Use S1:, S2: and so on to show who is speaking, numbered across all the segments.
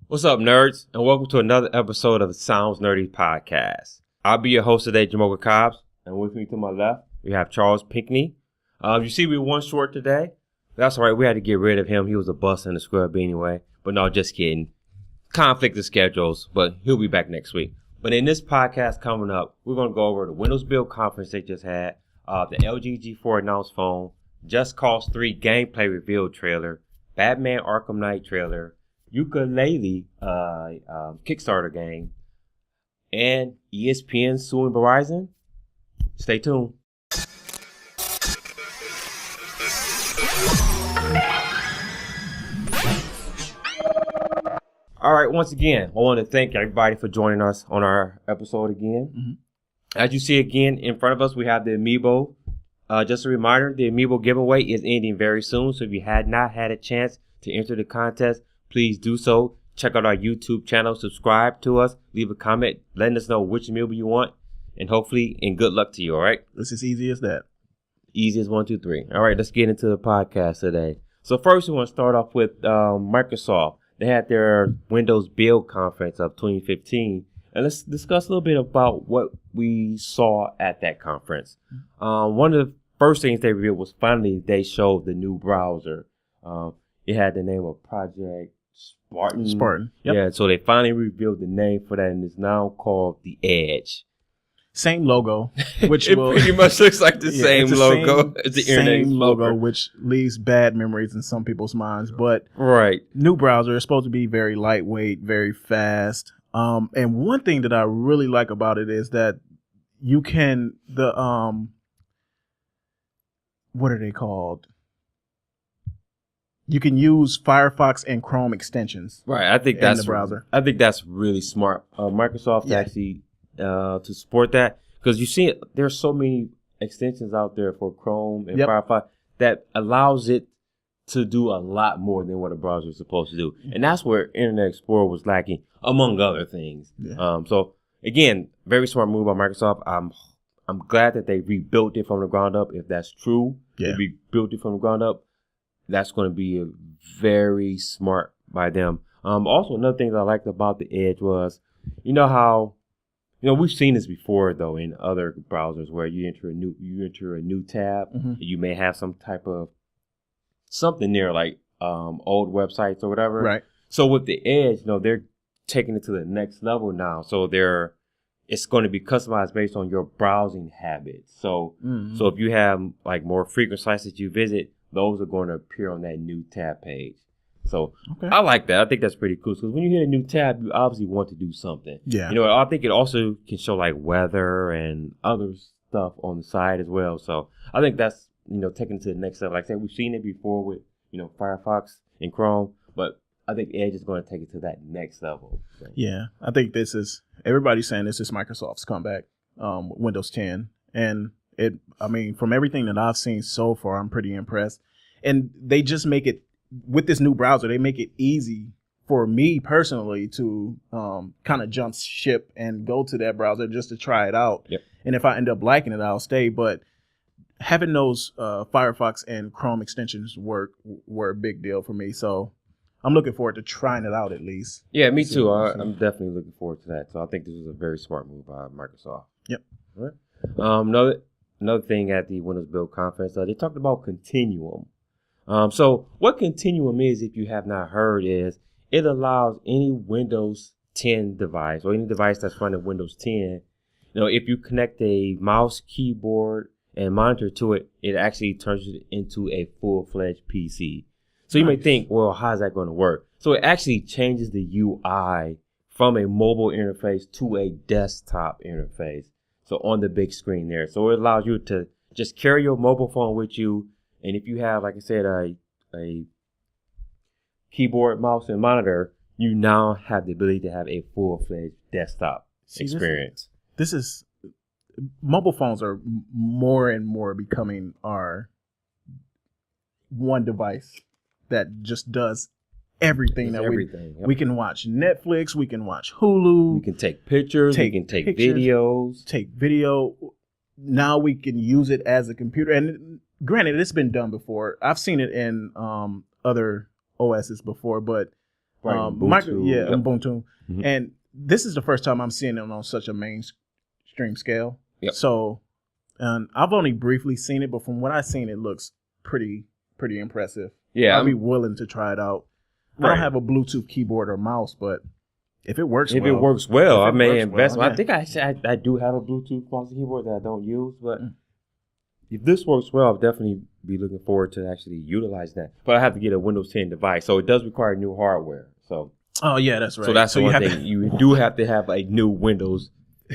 S1: What's up, nerds, and welcome to another episode of the Sounds Nerdy podcast. I'll be your host today, Jamocha Cobbs, and with me to my left, we have Charles Pinckney. You see we were one short today. That's all right, we had to get rid of him. He was a bust in the scrub anyway. But no, just kidding. Conflict of schedules, but he'll be back next week. But in this podcast coming up, we're going to go over the Windows Build conference they just had, the LG G4 announced phone, Just Cause 3 gameplay reveal trailer, Batman Arkham Knight trailer, Yooka Laylee Kickstarter game, and ESPN suing Verizon. Stay tuned. All right, once again, I want to thank everybody for joining us on our episode again. Mm-hmm. As you see again in front of us, we have the Amiibo. Just a reminder, the Amiibo giveaway is ending very soon, so if you had not had a chance to enter the contest, please do so. Check out our YouTube channel, subscribe to us, leave a comment, letting us know which Amiibo you want, and hopefully, and good luck to you, all right?
S2: It's as easy as that.
S1: Easy as 1, 2, 3. All right, let's get into the podcast today. So first, we want to start off with Microsoft. They had their Windows Build Conference of 2015, and let's discuss a little bit about what we saw at that conference. One of the first things they revealed was finally they showed the new browser. It had the name of Project Spartan. Yep. Yeah, so they finally revealed the name for that, and it's now called the Edge.
S2: Same logo, which
S1: it pretty much looks like the same logo as the
S2: same logo, which leaves bad memories in some people's minds. But
S1: right,
S2: new browser is supposed to be very lightweight, very fast. And one thing that I really like about it is that you can what are they called? You can use Firefox and Chrome extensions.
S1: Right, I think that's the browser. I think that's really smart. Microsoft actually to support that, because you see there's so many extensions out there for Chrome and Firefox that allows it to do a lot more than what a browser is supposed to do, and that's where Internet Explorer was lacking, among other things. So again, very smart move by Microsoft. I'm glad that they rebuilt it from the ground up. If that's true, they rebuilt it from the ground up. That's going to be very smart by them. Also, another thing that I liked about the Edge was, you know how, we've seen this before though in other browsers where you enter a new tab, and you may have some type of something there like old websites or whatever.
S2: Right.
S1: So with the Edge, they're taking it to the next level now. So it's going to be customized based on your browsing habits. So so if you have like more frequent sites that you visit, those are going to appear on that new tab page. So I like that. I think that's pretty cool. Because when you hit a new tab, you obviously want to do something.
S2: Yeah.
S1: I think it also can show like weather and other stuff on the side as well. So I think that's, taking it to the next level. Like I said, we've seen it before with, Firefox and Chrome, but I think Edge is going to take it to that next level. So.
S2: Yeah. I think everybody's saying this is Microsoft's comeback, Windows 10. And from everything that I've seen so far, I'm pretty impressed. And they just make it, with this new browser, they make it easy for me personally to kind of jump ship and go to that browser just to try it out.
S1: Yep.
S2: And if I end up liking it, I'll stay. But having those Firefox and Chrome extensions were a big deal for me. So I'm looking forward to trying it out at least.
S1: Yeah, me too. I'm definitely looking forward to that. So I think this is a very smart move by Microsoft.
S2: Yep.
S1: All right. Another thing at the Windows Build Conference, they talked about Continuum. So what Continuum is, if you have not heard, is it allows any Windows 10 device or any device that's running Windows 10, if you connect a mouse, keyboard, and monitor to it, it actually turns it into a full-fledged PC. So you may think, well, how's that going to work? So it actually changes the UI from a mobile interface to a desktop interface. So on the big screen there. So it allows you to just carry your mobile phone with you. And if you have, like I said, a keyboard, mouse, and monitor, you now have the ability to have a full-fledged desktop experience.
S2: Mobile phones are more and more becoming our one device that just does everything. We can watch Netflix, we can watch Hulu.
S1: We can take pictures, we can take videos.
S2: Take video. Now we can use it as a computer. And granted, it's been done before. I've seen it in other OSs before, but Ubuntu. Mm-hmm. And this is the first time I'm seeing them on such a mainstream scale.
S1: Yep.
S2: So, I've only briefly seen it, but from what I've seen, it looks pretty impressive.
S1: Yeah,
S2: I'll be willing to try it out. Right. I don't have a Bluetooth keyboard or mouse, but if it works well,
S1: I may invest. I think I do have a Bluetooth mouse and keyboard that I don't use, but if this works well, I'll definitely be looking forward to actually utilize that. But I have to get a Windows 10 device, so it does require new hardware. So.
S2: Oh yeah, that's right.
S1: So that's one thing. You do have to have a new Windows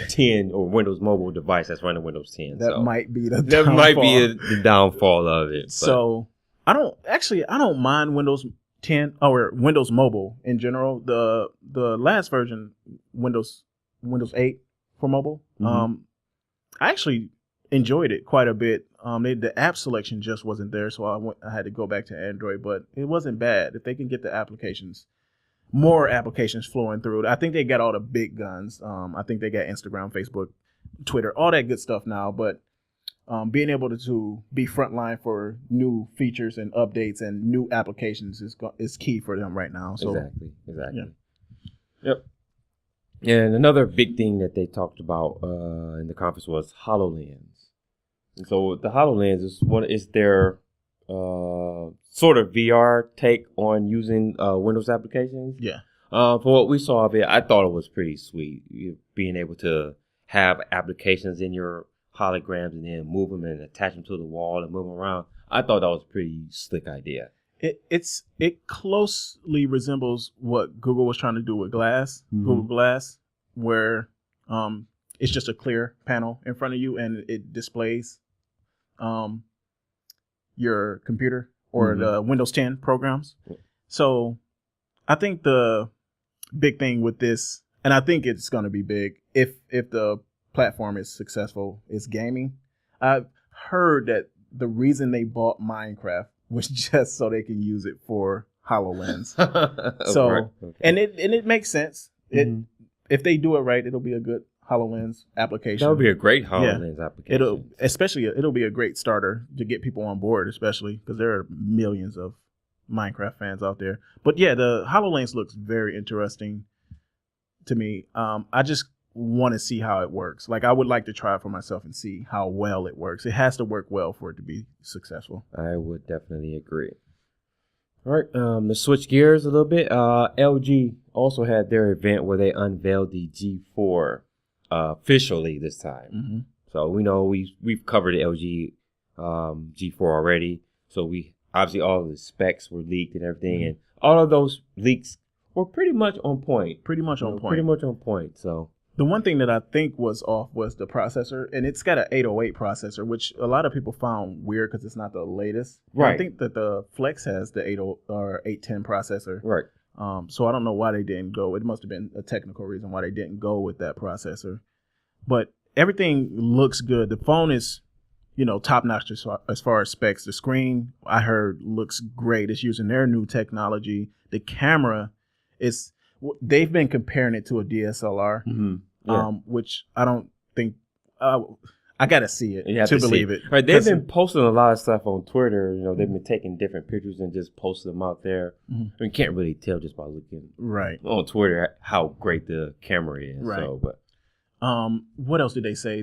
S1: 10 or Windows Mobile device that's running Windows 10.
S2: That might be the
S1: downfall of it. But.
S2: So I don't mind Windows 10 or Windows Mobile in general. The last version, Windows 8 for mobile, I actually enjoyed it quite a bit. The app selection just wasn't there, so I had to go back to Android, but it wasn't bad. If they can get the more applications flowing through. I think they got all the big guns. I think they got Instagram, Facebook, Twitter, all that good stuff now. But being able to be frontline for new features and updates and new applications is key for them right now. So
S1: exactly. Yeah. Yep. And another big thing that they talked about in the conference was HoloLens. And so the HoloLens is their sort of VR take on using Windows applications.
S2: Yeah.
S1: For what we saw of it, I thought it was pretty sweet. Being able to have applications in your holograms and then move them and attach them to the wall and move them around. I thought that was a pretty slick idea.
S2: It closely resembles what Google was trying to do with Glass, Google Glass, where it's just a clear panel in front of you and it displays your computer or the Windows 10 programs. So I think the big thing with this, and I think it's going to be big if the platform is successful, is gaming. I've heard that the reason they bought Minecraft was just so they can use it for HoloLens. And it makes sense. If they do it right, it'll be a good HoloLens application.
S1: That would be a great HoloLens application.
S2: It'll be a great starter to get people on board, especially because there are millions of Minecraft fans out there. But yeah, the HoloLens looks very interesting to me. I just want to see how it works. Like, I would like to try it for myself and see how well it works. It has to work well for it to be successful.
S1: I would definitely agree. All right, to switch gears a little bit, LG also had their event where they unveiled the G4 officially this time. So we know we've covered the LG G4 already. So we obviously all of the specs were leaked and everything, and all of those leaks were pretty much on point. Pretty much on point. So
S2: the one thing that I think was off was the processor, and it's got an 808 processor, which a lot of people found weird because it's not the latest. Right. I think that the Flex has the 810 processor.
S1: Right.
S2: So I don't know why they didn't go. It must have been a technical reason why they didn't go with that processor. But everything looks good. The phone is, top notch as far as specs. The screen, I heard, looks great. It's using their new technology. The camera they've been comparing it to a DSLR, which I don't think. I gotta see it to believe it.
S1: Right, they've been posting a lot of stuff on Twitter. They've been taking different pictures and just posting them out there. You can't really tell just by looking on Twitter how great the camera is.
S2: Right.
S1: So, but
S2: what else did they say?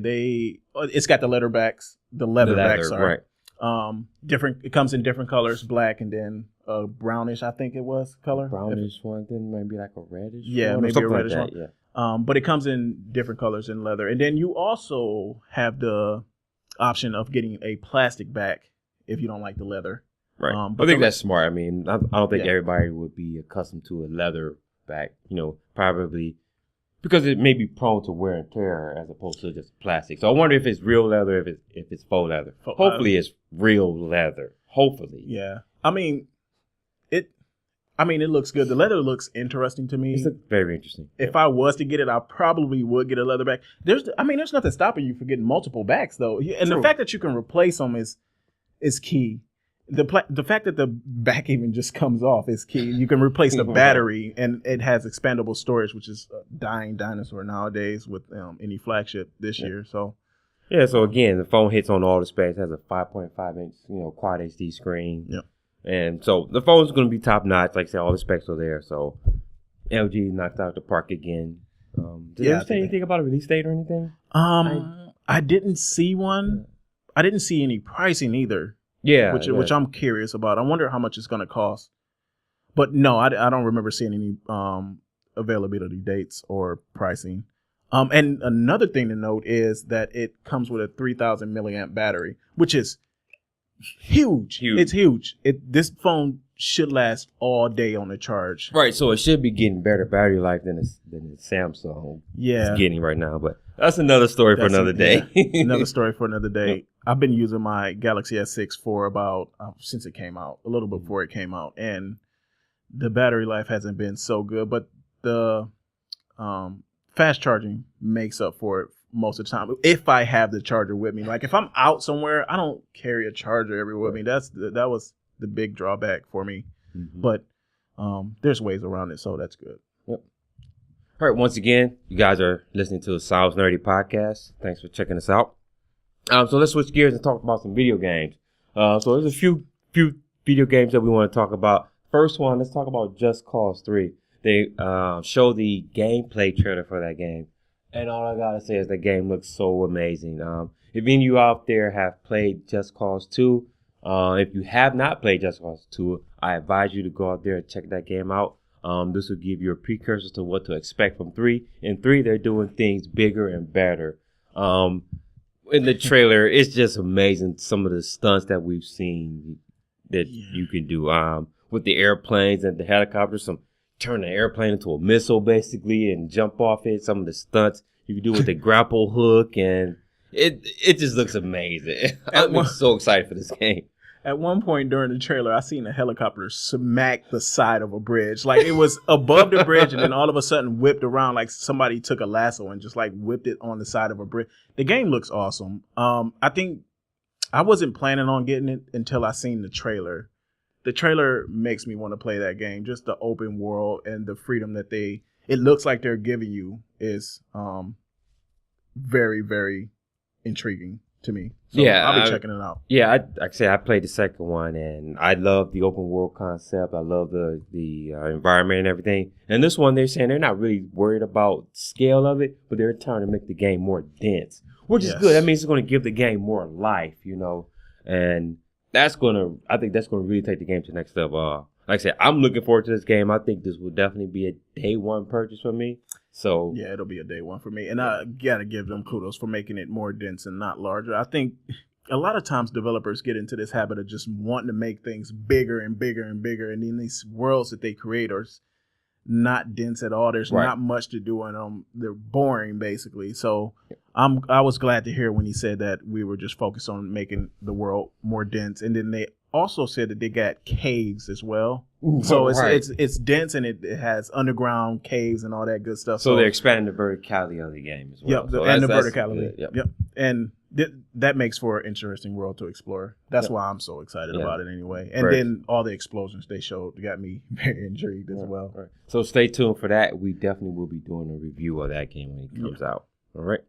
S2: It's got the leather backs. Right. Different. It comes in different colors, black and then brownish. I think it was color.
S1: Brownish one, then maybe like a reddish.
S2: Yeah, maybe a reddish one. Yeah. But it comes in different colors in leather. And then you also have the option of getting a plastic back if you don't like the leather.
S1: Right. But I think that's smart. I mean, I don't think everybody would be accustomed to a leather back, probably because it may be prone to wear and tear as opposed to just plastic. So I wonder if it's real leather, if it's faux leather. Hopefully it's real leather. Hopefully.
S2: Yeah. It looks good. The leather looks interesting to me.
S1: It's very interesting.
S2: If I was to get it, I probably would get a leather back. There's nothing stopping you from getting multiple backs though. And the fact that you can replace them is key. The fact that the back even just comes off is key. You can replace the battery, and it has expandable storage, which is a dying dinosaur nowadays with any flagship this year. So
S1: so again, the phone hits on all the specs. It has a 5.5 inch quad HD screen.
S2: Yeah.
S1: And so the phone's going to be top notch. Like I said, all the specs are there. So LG knocked out the park again. Did you say anything about a release date or anything?
S2: I didn't see one. I didn't see any pricing either.
S1: Yeah,
S2: which I'm curious about. I wonder how much it's going to cost. But no, I don't remember seeing any availability dates or pricing. And another thing to note is that it comes with a 3,000 milliamp battery, which is huge. It's huge. This phone should last all day on the charge.
S1: Right, so it should be getting better battery life than the Samsung is getting right now. But that's another story for another day.
S2: Yeah, another story for another day. I've been using my Galaxy S6 for about since it came out, a little before it came out, and the battery life hasn't been so good. But the fast charging makes up for it most of the time. If I have the charger with me, like if I'm out somewhere, I don't carry a charger everywhere with me. That was the big drawback for me. Mm-hmm. But there's ways around it, so that's good.
S1: Yep. All right. Once again, you guys are listening to the Sounds Nerdy podcast. Thanks for checking us out. So let's switch gears and talk about some video games. So there's a few video games that we want to talk about. First one, let's talk about Just Cause 3. They showed the gameplay trailer for that game. And all I gotta say is the game looks so amazing. If any of you out there have played Just Cause 2, if you have not played Just Cause 2, I advise you to go out there and check that game out. This will give you a precursor to what to expect from 3. In 3, they're doing things bigger and better. In the trailer, it's just amazing some of the stunts that we've seen that you can do with the airplanes and the helicopters. Turn the airplane into a missile, basically, and jump off it. Some of the stunts you can do with the grapple hook, and it just looks amazing. I'm so excited for this game.
S2: At one point during the trailer, I seen a helicopter smack the side of a bridge. Like it was above the bridge, and then all of a sudden whipped around like somebody took a lasso and just like whipped it on the side of a bridge. The game looks awesome. I think I wasn't planning on getting it until I seen the trailer. The trailer makes me want to play that game. Just the open world and the freedom that it looks like they're giving you is very, very intriguing to me. So
S1: yeah,
S2: I'll be checking it out.
S1: Yeah, like I said, I played the second one, and I love the open world concept. I love the environment and everything. And this one, they're saying they're not really worried about scale of it, but they're trying to make the game more dense, which is good. That means it's going to give the game more life, and I think that's going to really take the game to the next level. Like I said, I'm looking forward to this game. I think this will definitely be a day one purchase for me. So
S2: yeah, it'll be a day one for me. And I got to give them kudos for making it more dense and not larger. I think a lot of times developers get into this habit of just wanting to make things bigger and bigger and bigger. And then these worlds that they create are not dense at all. There's not much to do in them. They're boring, basically. So I was glad to hear when he said that we were just focused on making the world more dense. And then they also said that they got caves as well. So it's dense and it has underground caves and all that good stuff.
S1: So they're expanding the verticality of the game as well.
S2: Yep, and the verticality. Yep. And that makes for an interesting world to explore. That's why I'm so excited about it anyway. And then all the explosions they showed got me very intrigued as well.
S1: Right. So stay tuned for that. We definitely will be doing a review of that game when it comes out. All right.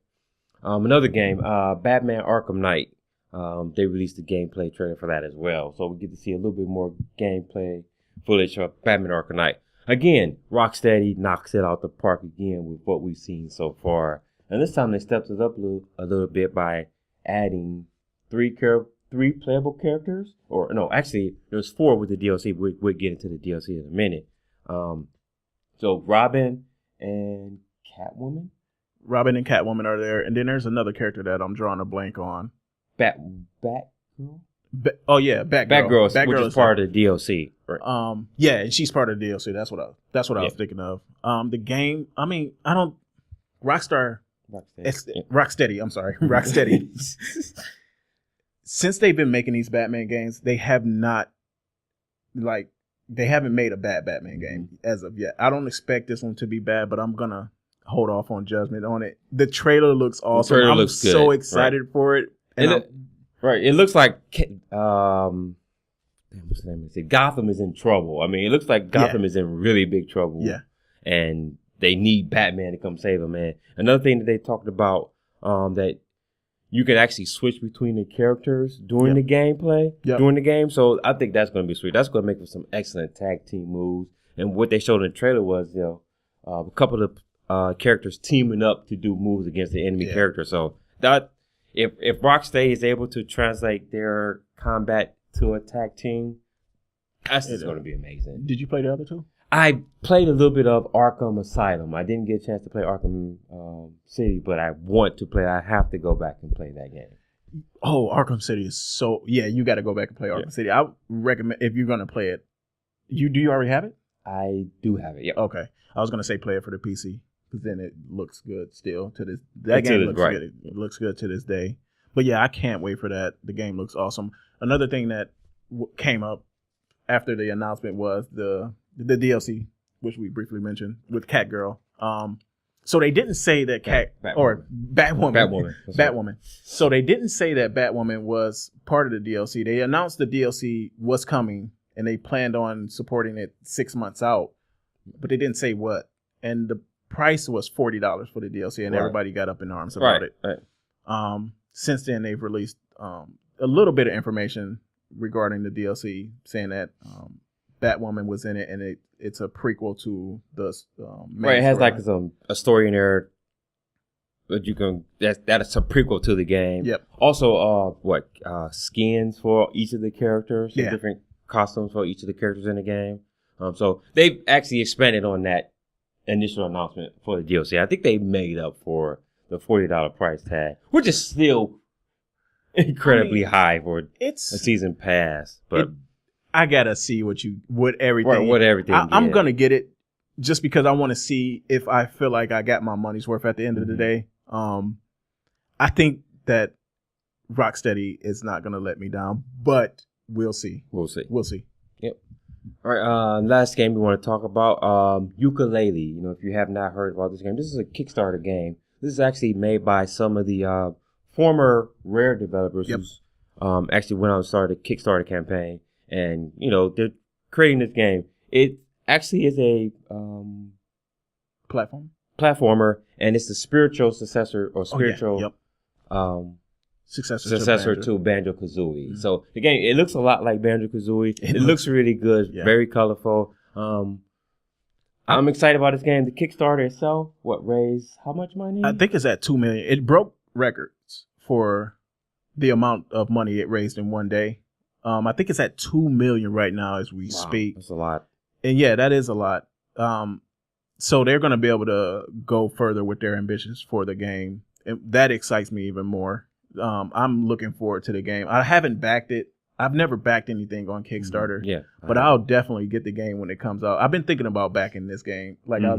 S1: Another game, Batman Arkham Knight. They released the gameplay trailer for that as well. So we get to see a little bit more gameplay footage of Batman Arkham Knight. Again, Rocksteady knocks it out the park again with what we've seen so far. And this time they stepped it up a little bit by adding three playable characters. Or no, actually, there's 4 with the DLC. We'll get into the DLC in a minute. So Robin and Catwoman.
S2: Robin and Catwoman are there. And then there's another character that I'm drawing a blank on.
S1: Batgirl?
S2: Batgirl.
S1: Batgirl, which is part of the DLC.
S2: Right. Yeah, and she's part of the DLC. That's what I was thinking of. The game, I mean, I don't Rocksteady. I'm sorry. Rocksteady. Since they've been making these Batman games, they haven't made a bad Batman game as of yet. I don't expect this one to be bad, but I'm gonna hold off on judgment on it. The trailer looks awesome. I'm so excited for it. And
S1: it looks like what's the name? Gotham is in trouble. I mean, it looks like Gotham is in really big trouble. Yeah. And they need Batman to come save them, man. Another thing that they talked about, that you can actually switch between the characters during the gameplay, during the game. So I think that's going to be sweet. That's going to make for some excellent tag team moves. And what they showed in the trailer was, a couple of characters teaming up to do moves against the enemy character. So that if Rocksteady is able to translate their combat to a tag team, that's just going to be amazing.
S2: Did you play the other two?
S1: I played a little bit of Arkham Asylum. I didn't get a chance to play Arkham City, but I want to play. I have to go back and play that game.
S2: Oh, Arkham City is so... Yeah, you got to go back and play Arkham City. I would recommend, if you're going to play it... Do you already have it?
S1: I do have it, yeah.
S2: Okay. I was going to say play it for the PC, because then it looks good still to this... That game looks good. It looks good to this day. But yeah, I can't wait for that. The game looks awesome. Another thing that came up after the announcement was the DLC, which we briefly mentioned, with Catgirl. So they didn't say that Batwoman. So they didn't say that Batwoman was part of the DLC. They announced the DLC was coming, and they planned on supporting it 6 months out, but they didn't say what. And the price was $40 for the DLC, and everybody got up in arms about it. Right. Since then, they've released a little bit of information regarding the DLC, saying that Batwoman was in it, and it's a prequel to the main
S1: It has
S2: storyline.
S1: a story in there, but you can that's a prequel to the game.
S2: Yep.
S1: Also, skins for each of the characters, different costumes for each of the characters in the game. So they've actually expanded on that initial announcement for the DLC. I think they made up for the $40 price tag, which is still incredibly high for a season pass, but.
S2: I gotta see what everything. I'm gonna get it just because I want to see if I feel like I got my money's worth at the end of the day. I think that Rocksteady is not gonna let me down, but we'll see. We'll see.
S1: Yep. All right. Last game we want to talk about, Ukulele. You know, if you have not heard about this game, this is a Kickstarter game. This is actually made by some of the former Rare developers who actually went out and started a Kickstarter campaign. And, you know, they're creating this game. It actually is a platformer, and it's the spiritual successor or successor to Banjo-Kazooie. So the game, it looks a lot like Banjo-Kazooie. It looks really good, very colorful. I'm excited about this game. The Kickstarter itself, raised how much money?
S2: I think it's at $2 million. It broke records for the amount of money it raised in one day. I think it's at $2 million right now as we speak.
S1: That's a lot.
S2: And yeah, that is a lot. So they're going to be able to go further with their ambitions for the game. And that excites me even more. I'm looking forward to the game. I haven't backed it. I've never backed anything on Kickstarter. But I'll definitely get the game when it comes out. I've been thinking about backing this game. Like I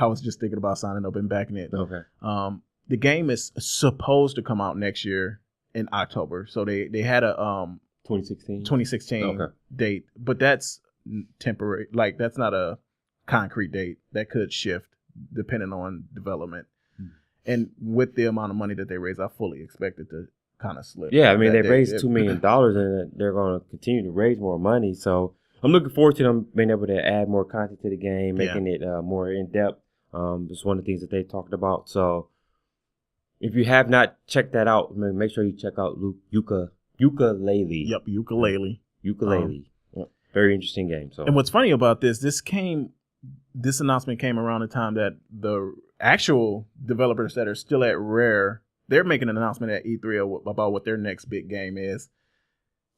S2: was just thinking about signing up and backing it.
S1: Okay.
S2: The game is supposed to come out next year in October. So they had a 2016 date, but that's temporary. Like, that's not a concrete date. That could shift depending on development. And with the amount of money that they raise, I fully expect it to kind of slip.
S1: Yeah, I mean, they raised $2 million, and they're going to continue to raise more money. So I'm looking forward to them being able to add more content to the game, making it more in depth. It's one of the things that they talked about. So if you have not checked that out, make sure you check out Yooka Laylee.
S2: Yep, Ukulele.
S1: Very interesting game. So,
S2: and what's funny about this announcement came around the time that the actual developers that are still at Rare, they're making an announcement at E3 about what their next big game is.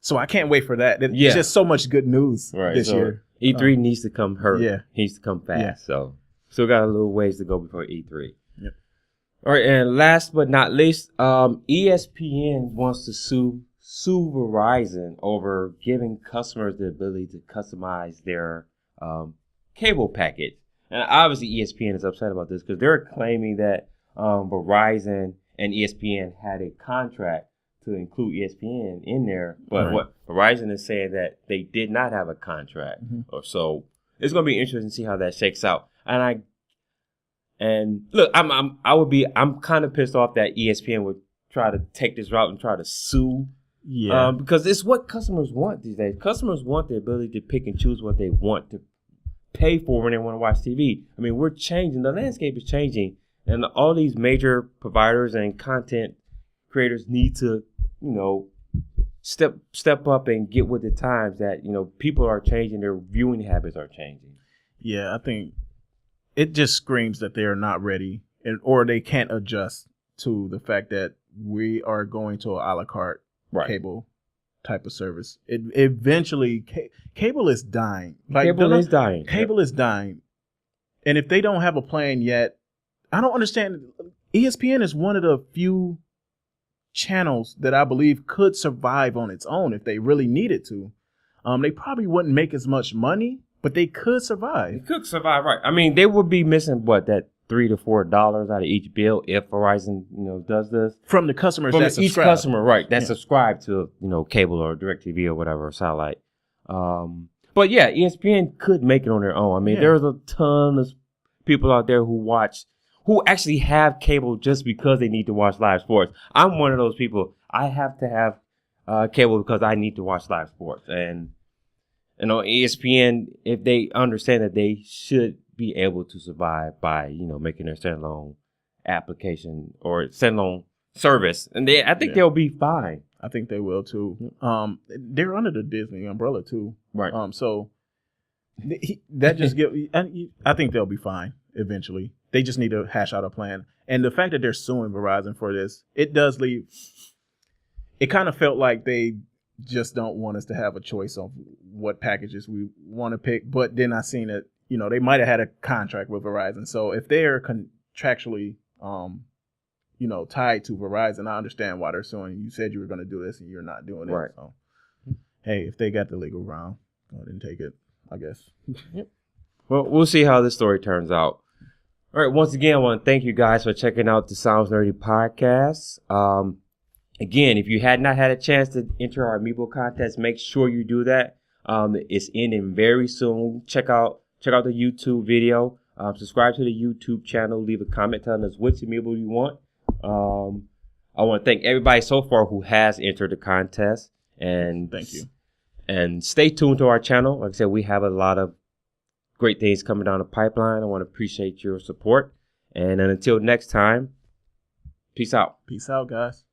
S2: So I can't wait for that. It's just so much good news this year.
S1: E3 needs to come needs to come fast. Yeah. So still got a little ways to go before E3.
S2: Yep.
S1: All right, and last but not least, ESPN wants to sue Verizon over giving customers the ability to customize their cable package. And obviously ESPN is upset about this because they're claiming that Verizon and ESPN had a contract to include ESPN in there. But what Verizon is saying that they did not have a contract or so. It's going to be interesting to see how that shakes out. And look, I'm kind of pissed off that ESPN would try to take this route and try to sue.
S2: Yeah.
S1: Because it's what customers want these days. Customers want the ability to pick and choose what they want to pay for when they want to watch TV. I mean, we're changing. The landscape is changing. And all these major providers and content creators need to, step up and get with the times that, people are changing. Their viewing habits are changing.
S2: Yeah, I think it just screams that they're not ready or they can't adjust to the fact that we are going to a la carte cable type of service. It eventually cable is dying.
S1: Cable is dying.
S2: Cable is dying. And if they don't have a plan yet, I don't understand. ESPN is one of the few channels that I believe could survive on its own if they really needed to. They probably wouldn't make as much money, but they could survive.
S1: They could survive, right? I mean, they would be missing that $3 to $4 out of each bill if Verizon, does this
S2: from the customers.
S1: From
S2: that
S1: each
S2: subscribe.
S1: customer, right? That subscribe to cable or DirecTV or whatever, or satellite. But yeah, ESPN could make it on their own. I mean, there's a ton of people out there who actually have cable just because they need to watch live sports. I'm one of those people. I have to have cable because I need to watch live sports. And ESPN, if they understand that they should be able to survive by making their standalone application or standalone service, and I think they'll be fine.
S2: I think they will too. They're under the Disney umbrella too,
S1: right?
S2: So that just I think they'll be fine eventually. They just need to hash out a plan. And the fact that they're suing Verizon for this, it does leave. It kind of felt like they just don't want us to have a choice of what packages we want to pick. But then I seen it, they might have had a contract with Verizon. So if they're contractually, tied to Verizon, I understand why they're suing. You said you were going to do this and you're not doing it.
S1: Right.
S2: So, hey, if they got the legal ground, go ahead and take it, I guess.
S1: Yep. Well, we'll see how this story turns out. All right. Once again, I want to thank you guys for checking out the Sounds Nerdy podcast. Again, if you had not had a chance to enter our Amiibo contest, make sure you do that. It's ending very soon. Check out the YouTube video. Subscribe to the YouTube channel. Leave a comment telling us which Amiibo you want. I want to thank everybody so far who has entered the contest. And
S2: thank you.
S1: And stay tuned to our channel. Like I said, we have a lot of great things coming down the pipeline. I want to appreciate your support. And until next time, peace out.
S2: Peace out, guys.